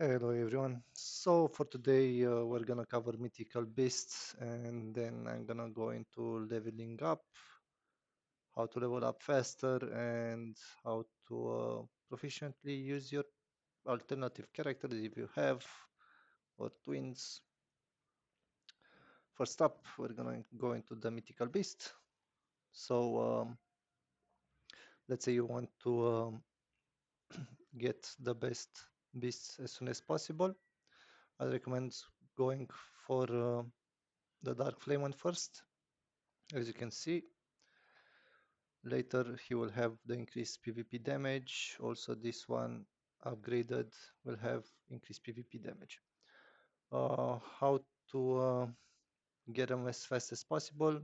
Hello everyone. So for today we're gonna cover mythical beasts and then I'm gonna go into leveling up, how to level up faster and how to proficiently use your alternative characters if you have or twins. First up we're gonna go into the mythical beast. So let's say you want to get the best beasts as soon as possible. I recommend going for the dark flame one first. As you can see, later he will have the increased PvP damage. Also this one upgraded will have increased PvP damage. How to get them as fast as possible.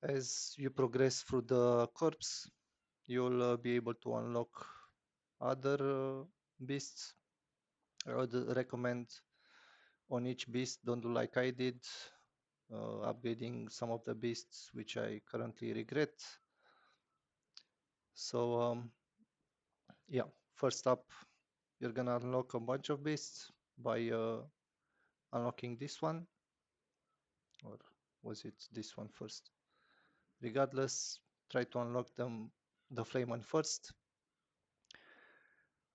As you progress through the corpse, you'll be able to unlock other beasts. I would recommend on each beast, don't do like I did, upgrading some of the beasts, which I currently regret. So yeah, first up, you're gonna unlock a bunch of beasts by unlocking this one, or was it this one first? Regardless, try to unlock the flame one first.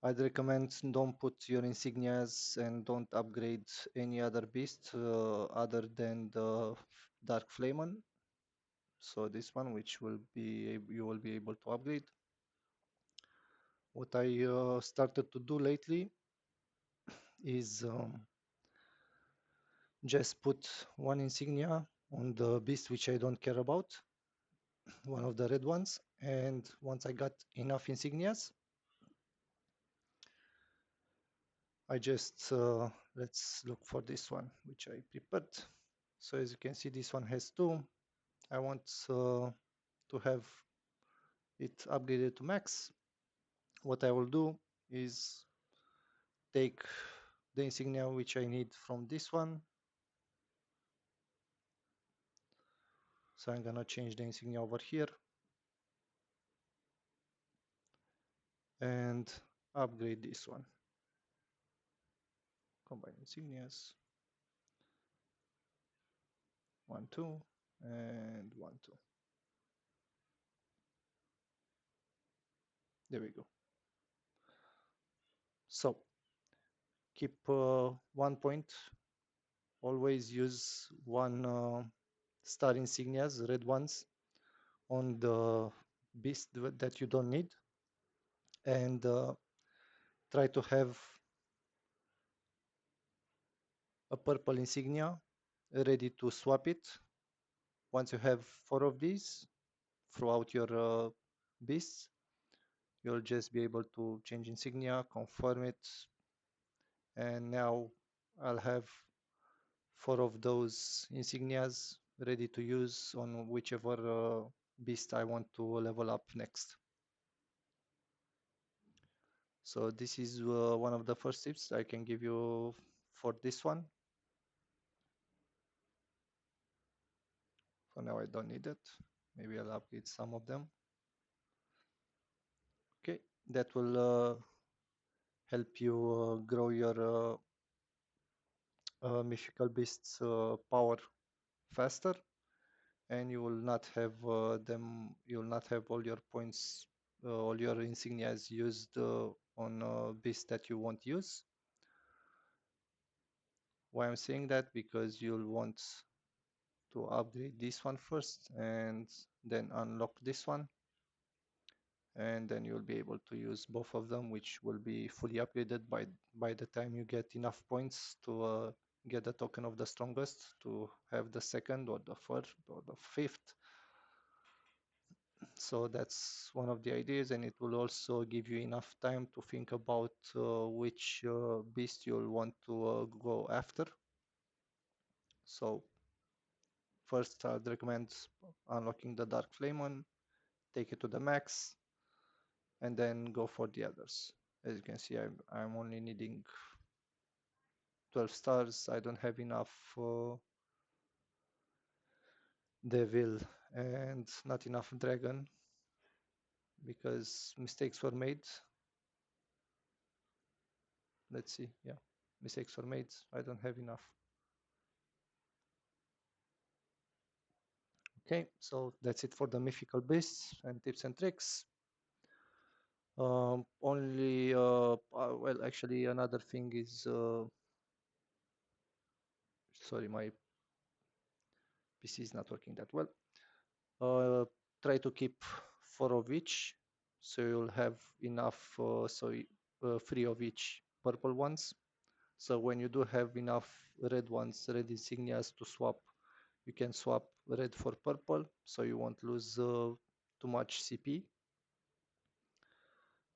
I'd recommend don't put your insignias and don't upgrade any other beast other than the dark flame one. So this one, which will be you will be able to upgrade. What I started to do lately is just put one insignia on the beast which I don't care about, one of the red ones, and once I got enough insignias, I just let's look for this one which I prepared. So as you can see, this one has two. I want to have it upgraded to max. What I will do is take the insignia which I need from this one. So I'm gonna change the insignia over here and upgrade this one. Combine insignias. 1, 2, and 1, 2. There we go. So keep 1 point. Always use one star insignias, red ones, on the beast that you don't need, and try to have a purple insignia ready to swap it. Once you have 4 of these throughout your beasts, you'll just be able to change insignia, confirm it, and now I'll have 4 of those insignias ready to use on whichever beast I want to level up next. So this is one of the first tips I can give you for this one. For now I don't need it. Maybe I'll upgrade some of them. Okay, that will help you grow your mythical beasts power faster, and you will not have you will not have all your points, all your insignias used on beasts that you won't use. Why I'm saying that? Because you'll want to upgrade this one first and then unlock this one, and then you'll be able to use both of them, which will be fully upgraded by the time you get enough points to get the token of the strongest to have the second or the third or the fifth. So that's one of the ideas, and it will also give you enough time to think about which beast you'll want to go after. So first I'd recommend unlocking the dark flame one, take it to the max, and then go for the others. As you can see, I'm only needing 12 stars. I don't have enough devil and not enough dragon because mistakes were made. let's see. Yeah, mistakes were made. I don't have enough. Okay, so that's it for the mythical beasts and tips and tricks. Only, well, actually, another thing is, sorry, my PC is not working that well. Uh, Try to keep 4 of each, so you'll have enough, three of each purple ones. So when you do have enough red ones, red insignias to swap, you can swap red for purple, so you won't lose too much CP.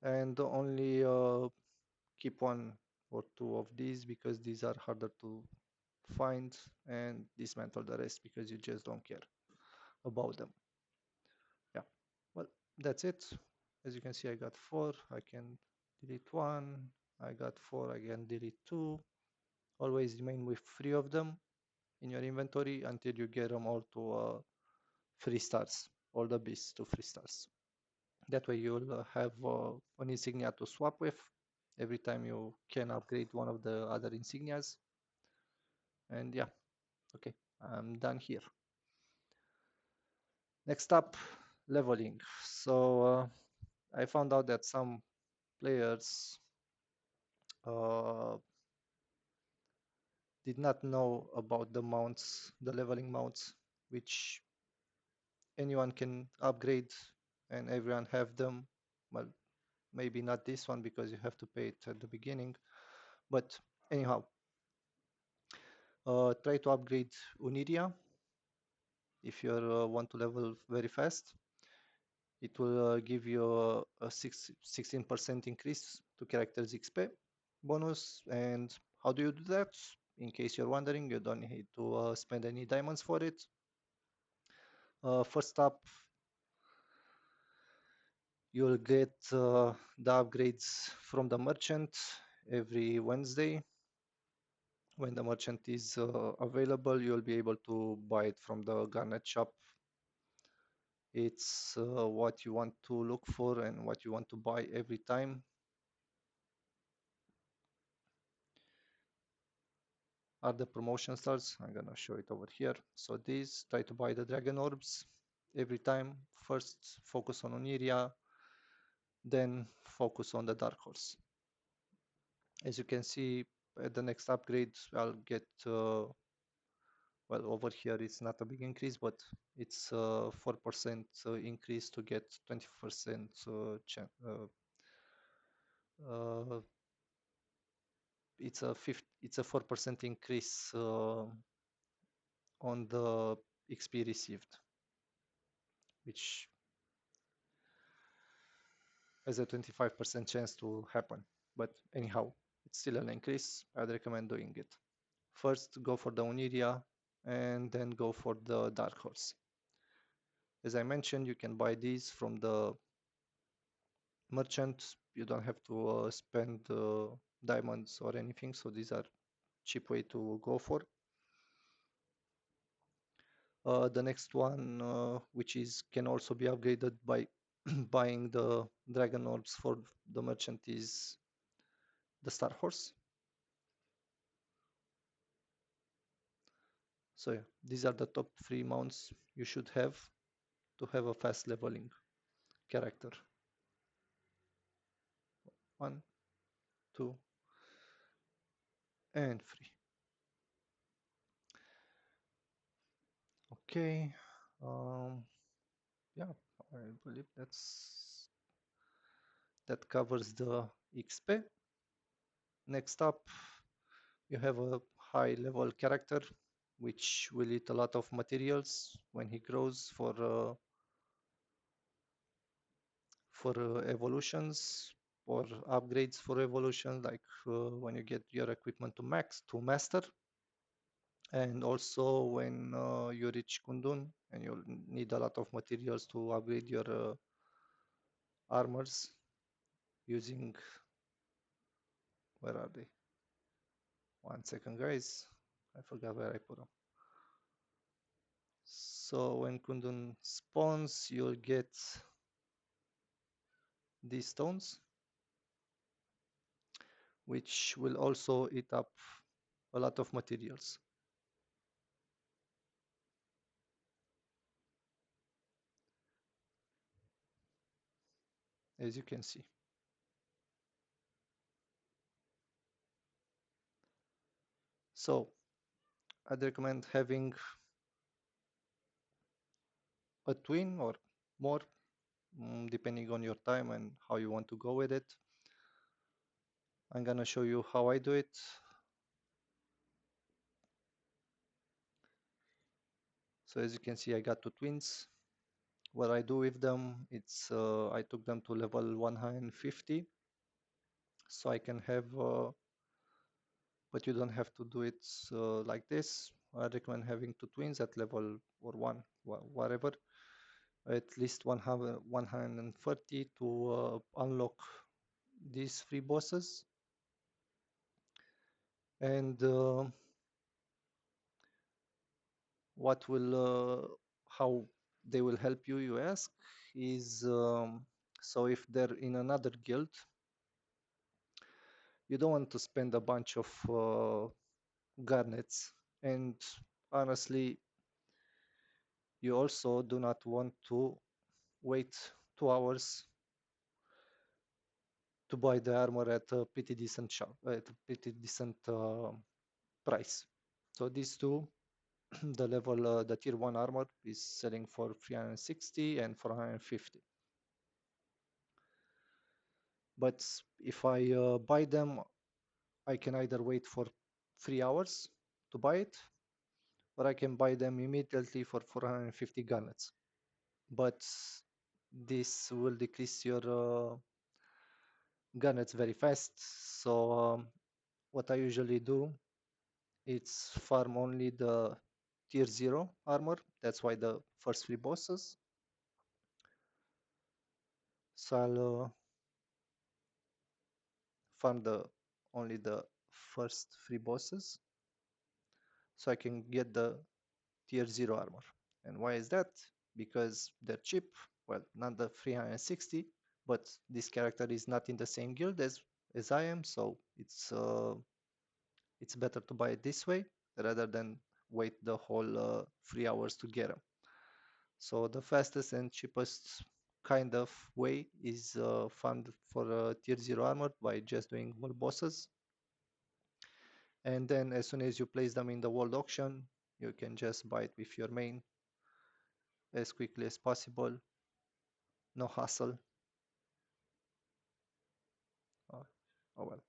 And only keep 1 or 2 of these because these are harder to find, and dismantle the rest because you just don't care about them. Yeah, well, that's it. As you can see, I got 4. I can delete 1. I got 4. I can delete 2. Always remain with 3 of them in your inventory until you get them all to 3 stars, all the beasts to 3 stars. That way you'll have an insignia to swap with every time you can upgrade one of the other insignias. And yeah, okay, I'm done here. Next up, leveling. So I found out that some players uh, did not know about the mounts, the leveling mounts, which anyone can upgrade and everyone have them. Well, maybe not this one because you have to pay it at the beginning, but anyhow, try to upgrade Uniria if you want to level very fast. It will give you a 16% increase to characters XP bonus. And how do you do that? In case you're wondering, you don't need to spend any diamonds for it. First up, you'll get the upgrades from the merchant every Wednesday. When the merchant is available, you'll be able to buy it from the garnet shop. It's what you want to look for and what you want to buy every time. Are the promotion stars. I'm gonna show it over here. So these, try to buy the dragon orbs every time. First focus on Oniria, then focus on the dark horse. As you can see, at the next upgrade, I'll get, well, over here it's not a big increase, but it's 4% increase to get 20% uh, it's a 4% increase on the XP received, which has a 25% chance to happen. But anyhow, it's still an increase. I'd recommend doing it. First, go for the Oniria and then go for the Dark Horse. As I mentioned, you can buy these from the merchant. You don't have to spend diamonds or anything, so these are cheap way to go for. The next one, which is can also be upgraded by buying the dragon orbs for the merchant, is the Star Horse. So yeah, these are the top 3 mounts you should have to have a fast leveling character. 1, 2, and 3. Okay. Yeah, I believe that covers the XP. Next up, you have a high level character which will eat a lot of materials when he grows for evolutions or upgrades for evolution, like when you get your equipment to master, and also when you reach Kundun and you'll need a lot of materials to upgrade your armors using, where are they? 1 second, guys. I forgot where I put them. So when Kundun spawns, you'll get these stones. which will also eat up a lot of materials, as you can see. So I'd recommend having a twin or more, depending on your time and how you want to go with it. I'm gonna show you how I do it. So as you can see, I got two twins. What I do with them, it's I took them to level 150, so I can have, but you don't have to do it like this. I recommend having two twins at level or one, whatever, at least 100, 130 to unlock these three bosses. And what will, how they will help you, you ask, is so if they're in another guild, you don't want to spend a bunch of garnets, and honestly, you also do not want to wait 2 hours to buy the armor at a pretty decent shop, at a pretty decent price. So these two, the level, the tier 1 armor is selling for 360 and 450. But if I buy them, I can either wait for 3 hours to buy it, or I can buy them immediately for 450 garnets. But this will decrease your garnets very fast. So what I usually do, it's farm only the tier 0 armor. That's why the first three bosses. So I'll farm the only the first three bosses, so I can get the tier 0 armor. And why is that? Because they're cheap. Well, not the 360, but this character is not in the same guild as I am, so it's better to buy it this way rather than wait the whole 3 hours to get them. So the fastest and cheapest kind of way is farmed for tier 0 armor by just doing all bosses. And then as soon as you place them in the world auction, you can just buy it with your main as quickly as possible. No hassle. Oh, oh well.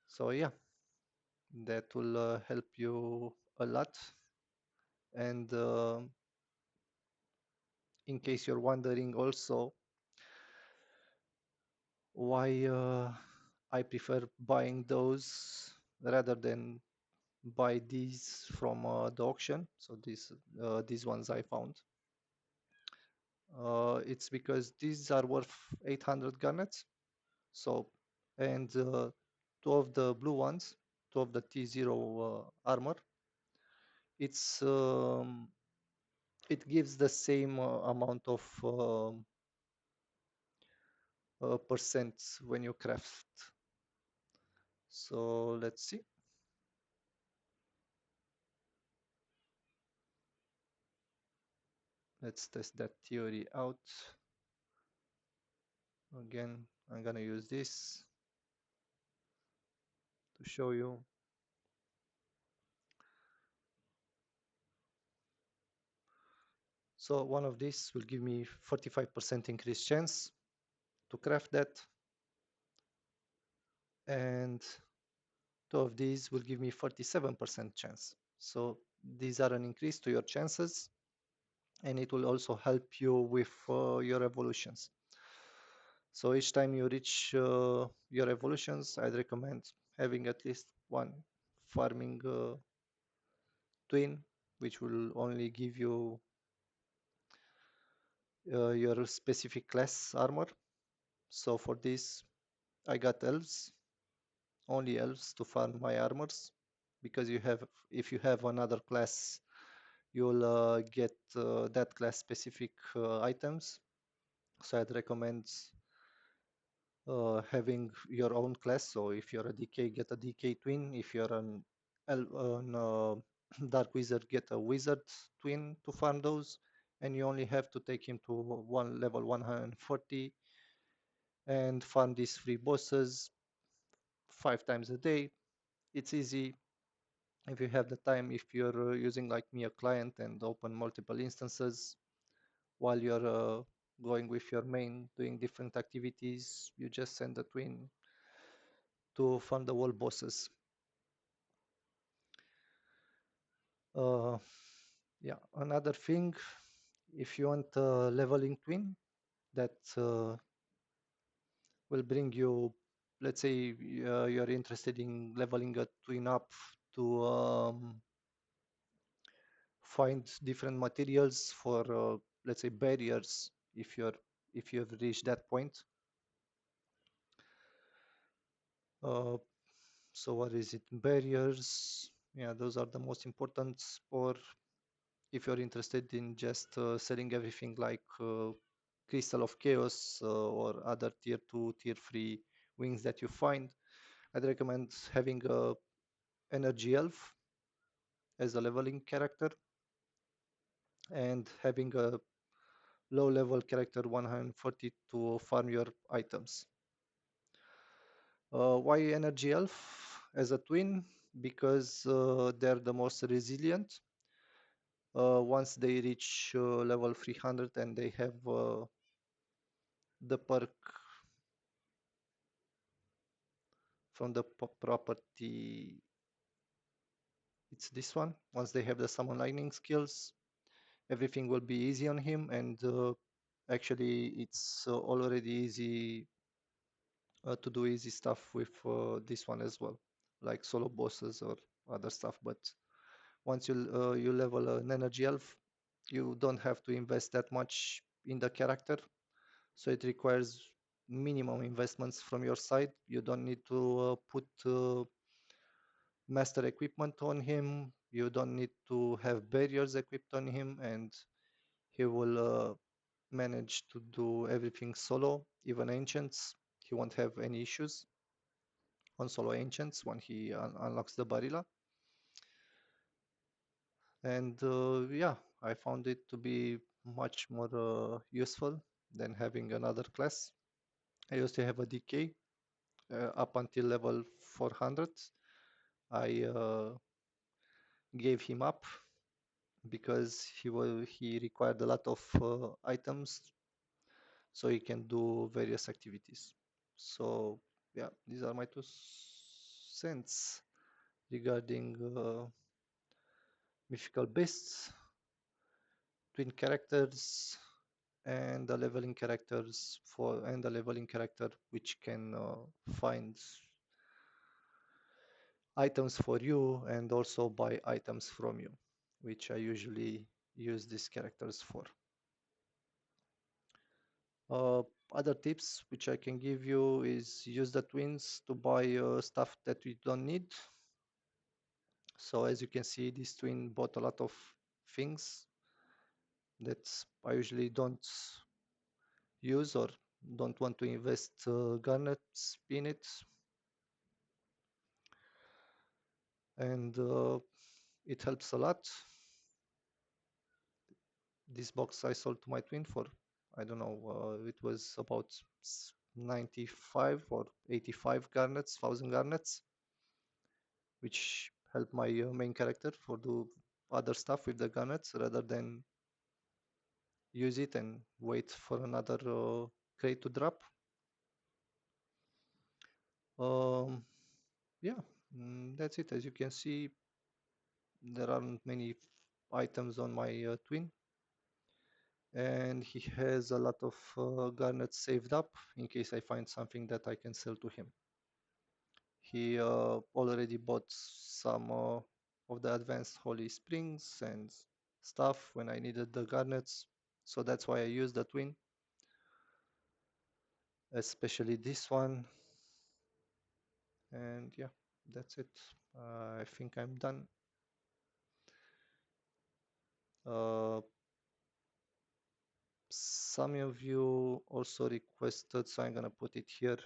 So yeah, that will help you a lot. And in case you're wondering also why I prefer buying those rather than buy these from the auction. So these ones I found. It's because these are worth 800 garnets. So and two of the blue ones, two of the T0 armor, it's it gives the same amount of percent when you craft. So let's see. Let's test that theory out. Again, I'm gonna use this to show you. So one of these will give me 45% increased chance to craft that, and two of these will give me 47% chance. So these are an increase to your chances, and it will also help you with your evolutions. So each time you reach your evolutions, I'd recommend having at least one farming twin, which will only give you your specific class armor. So for this, I got elves, only elves to farm my armors, because you have, if you have another class, you'll get that class specific items. So I'd recommend having your own class. So if you're a DK, get a DK twin. If you're an dark wizard, get a wizard twin to farm those. And you only have to take him to one level 140 and farm these three bosses 5 times a day. It's easy if you have the time. If you're using like me a client and open multiple instances while you're going with your main doing different activities, you just send the twin to farm the wall bosses. Uh, yeah, another thing, if you want a leveling twin that will bring you, let's say you're interested in leveling a twin up to find different materials for, let's say, barriers. If you've reached that point, uh, so what is it? Barriers. Yeah, those are the most important. Or if you're interested in just selling everything like Crystal of Chaos or other tier 2, tier 3 wings that you find, I'd recommend having a energy elf as a leveling character and having a low level character 140 to farm your items. Why energy elf as a twin? Because they're the most resilient. Once they reach level 300 and they have the perk from the property, it's this one. Once they have the summon lightning skills, everything will be easy on him, and actually it's already easy to do easy stuff with this one as well, like solo bosses or other stuff. But once you level an energy elf, you don't have to invest that much in the character, so it requires minimum investments from your side. You don't need to put master equipment on him. You don't need to have barriers equipped on him, and he will manage to do everything solo, even ancients. He won't have any issues on solo ancients when he unlocks the barilla. And yeah, I found it to be much more useful than having another class. I used to have a DK up until level 400. I gave him up because he required a lot of items so he can do various activities. So yeah, these are my 2 cents regarding mythical beasts, twin characters, and the leveling characters for and the leveling character which can find items for you and also buy items from you, which I usually use these characters for. Uh, Other tips which I can give you is use the twins to buy stuff that you don't need. So as you can see, this twin bought a lot of things that I usually don't use or don't want to invest garnets in it. And it helps a lot. This box I sold to my twin for, I don't know, it was about 95 or 85 garnets, 1000 garnets, which helped my main character for do other stuff with the garnets rather than use it and wait for another crate to drop. Um, yeah, that's it. As you can see, there aren't many items on my twin, and he has a lot of garnets saved up in case I find something that I can sell to him. He already bought some of the advanced holy springs and stuff when I needed the garnets, so that's why I used the twin, especially this one. And yeah, that's it. I think I'm done. Uh, some of you also requested, so I'm gonna put it here,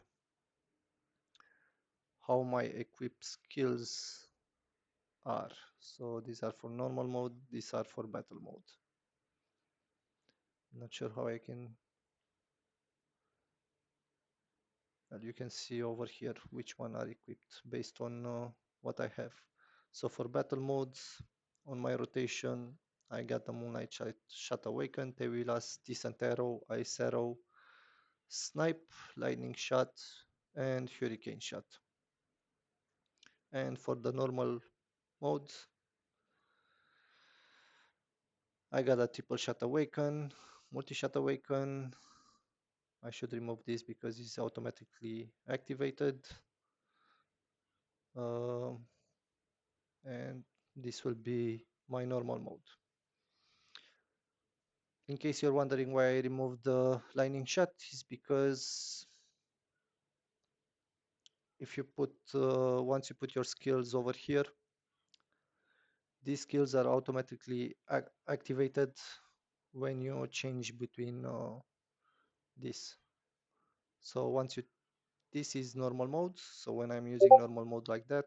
how my equip skills are. So these are for normal mode, these are for battle mode. Not sure how I can, well, you can see over here which one are equipped based on what I have. So for battle modes, on my rotation, I got the Moonlight Shot Awaken, Tevilas, Decent Arrow, Ice Arrow, Snipe, Lightning Shot, and Hurricane Shot. And for the normal modes, I got a Triple Shot Awaken, Multi-Shot Awaken. I should remove this because it's automatically activated. And this will be my normal mode. In case you're wondering why I removed the lightning shot, is because if you put once you put your skills over here, these skills are automatically activated when you change between this. So once you, this is normal mode, so when I'm using normal mode like that,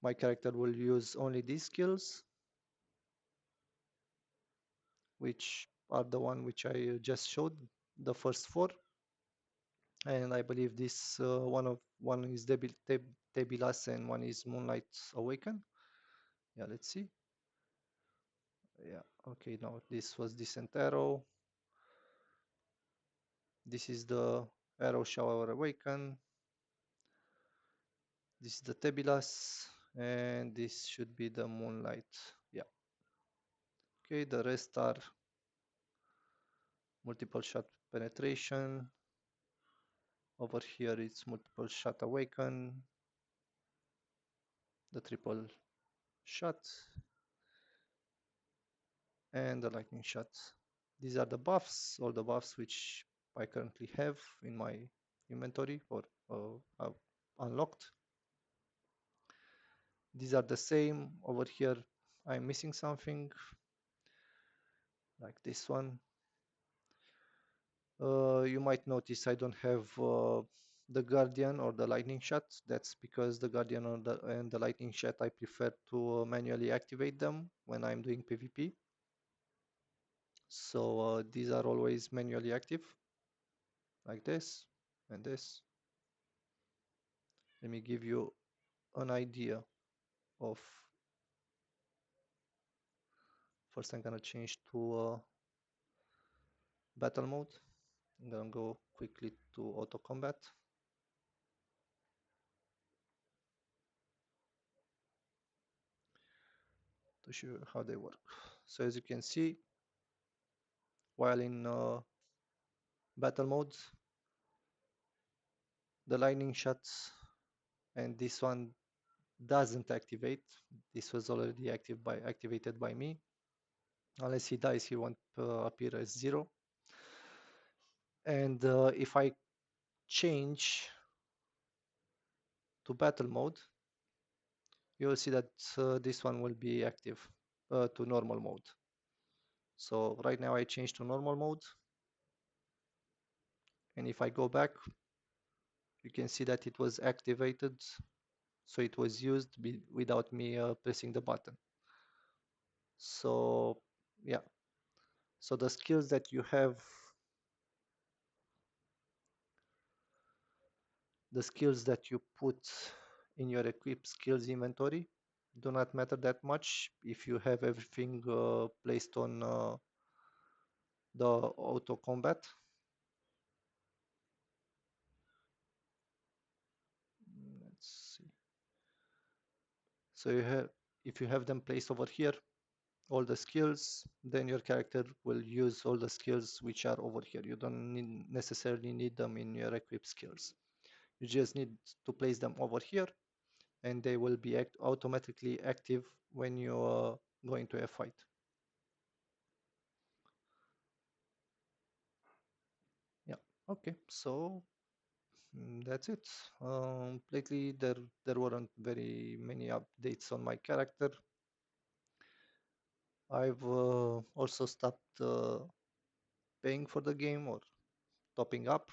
my character will use only these skills, which are the one which I just showed, the first four. And I believe this one is Debilas and one is Moonlight Awaken. Yeah, let's see. Yeah, okay, now this was Descent Arrow. This is the Arrow Shower Awaken. This is the Tebilas, and this should be the Moonlight. Yeah. Okay, the rest are multiple shot penetration. Over here it's multiple shot awaken, the triple shot, and the lightning shot. These are the buffs, all the buffs which I currently have in my inventory or unlocked. These are the same. Over here I'm missing something like this one. You might notice I don't have the guardian or the lightning shot. That's because the guardian and the lightning shot I prefer to manually activate them when I'm doing PvP. So these are always manually active, like this and this. Let me give you an idea of, first I'm gonna change to battle mode. I'm gonna go quickly to auto combat. To show you how they work. So as you can see, while in battle mode, the lightning shots and this one doesn't activate. This was already activated by me. Unless he dies, he won't appear as 0. And if I change to battle mode, you will see that this one will be active to normal mode. So right now I changed to normal mode, and if I go back, you can see that it was activated, so it was used without me pressing the button. So yeah, so the skills that you have, the skills that you put in your equip skills inventory do not matter that much if you have everything placed on the auto combat. Let's see. So you have, if you have them placed over here, all the skills, then your character will use all the skills which are over here. You don't necessarily need them in your equip skills. You just need to place them over here, and they will be automatically active when you go into a fight. Yeah, okay, so that's it. Lately there weren't very many updates on my character. I've also stopped paying for the game or topping up.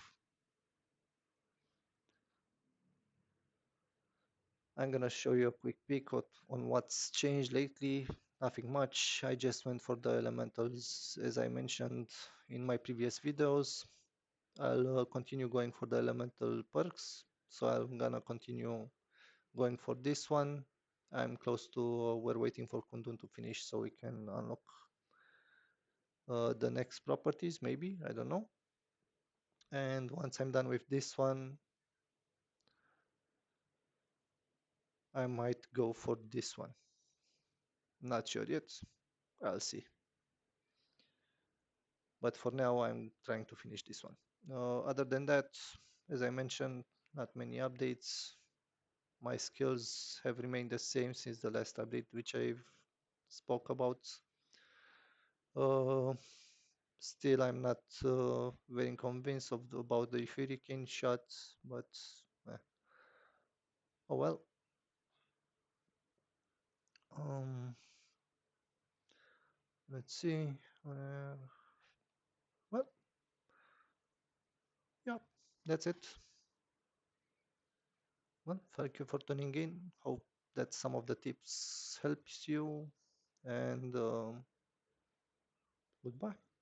I'm gonna show you a quick peek on what's changed lately. Nothing much. I just went for the elementals as I mentioned in my previous videos. I'll continue going for the elemental perks. So I'm gonna continue going for this one. I'm close to, we're waiting for Kundun to finish so we can unlock the next properties, maybe, I don't know. And once I'm done with this one, I might go for this one. Not sure yet. I'll see. But for now, I'm trying to finish this one. Other than that, as I mentioned, not many updates. My skills have remained the same since the last update, which I've spoke about. Uh, Still, I'm not very convinced about the Hurricane shot, but eh, oh well. Um, let's see. Uh, well, yeah, that's it. Well, thank you for tuning in. Hope that some of the tips helps you, and goodbye.